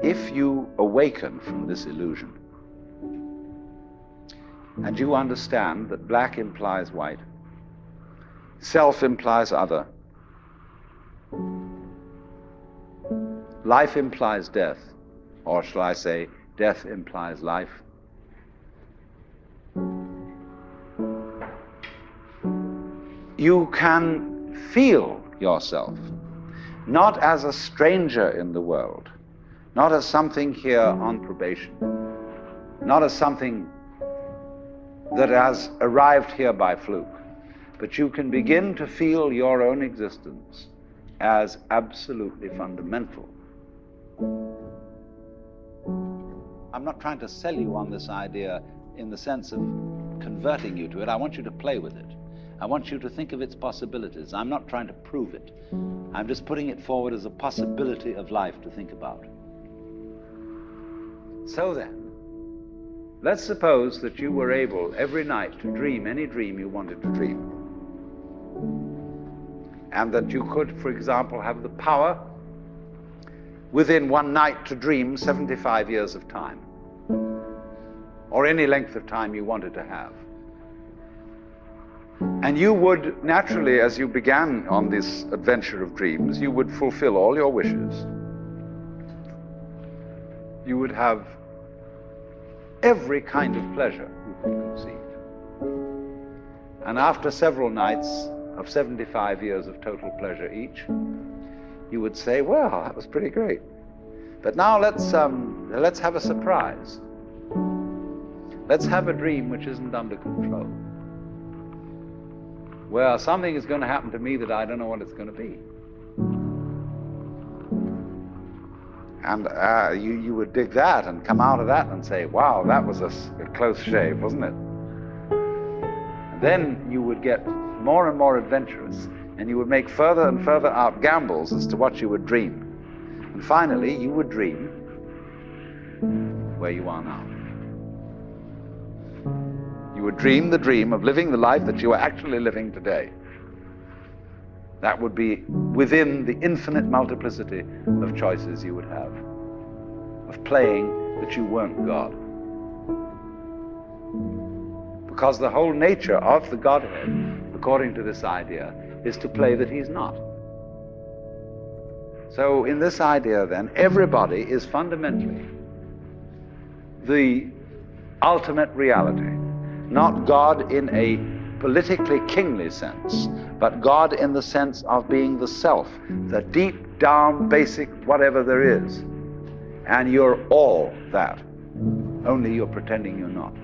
if you awaken from this illusion, and you understand that black implies white, self implies other, life implies death, or shall I say, death implies life, you can feel yourself not as a stranger in the world, not as something here on probation, not as something that has arrived here by fluke, but you can begin to feel your own existence as absolutely fundamental. I'm not trying to sell you on this idea in the sense of converting you to it. I want you to play with it. I want you to think of its possibilities. I'm not trying to prove it. I'm just putting it forward as a possibility of life to think about. So then, let's suppose that you were able every night to dream any dream you wanted to dream. And that you could, for example, have the power within one night to dream 75 years of time, or any length of time you wanted to have. And you would naturally, as you began on this adventure of dreams, you would fulfill all your wishes. You would have every kind of pleasure you could conceive. And after several nights of 75 years of total pleasure each, you would say, well, that was pretty great. But now let's have a surprise. Let's have a dream which isn't under control, where something is going to happen to me that I don't know what it's going to be. And you would dig that and come out of that and say, wow, that was a close shave, wasn't it? And then you would get more and more adventurous, and you would make further and further out gambles as to what you would dream. And finally, you would dream where you are now. You would dream the dream of living the life that you are actually living today. That would be within the infinite multiplicity of choices you would have, of playing that you weren't God. Because the whole nature of the Godhead, according to this idea, is to play that he's not. So in this idea then, everybody is fundamentally the ultimate reality. Not God in a politically kingly sense, but God in the sense of being the self, the deep down basic whatever there is. And you're all that, only you're pretending you're not.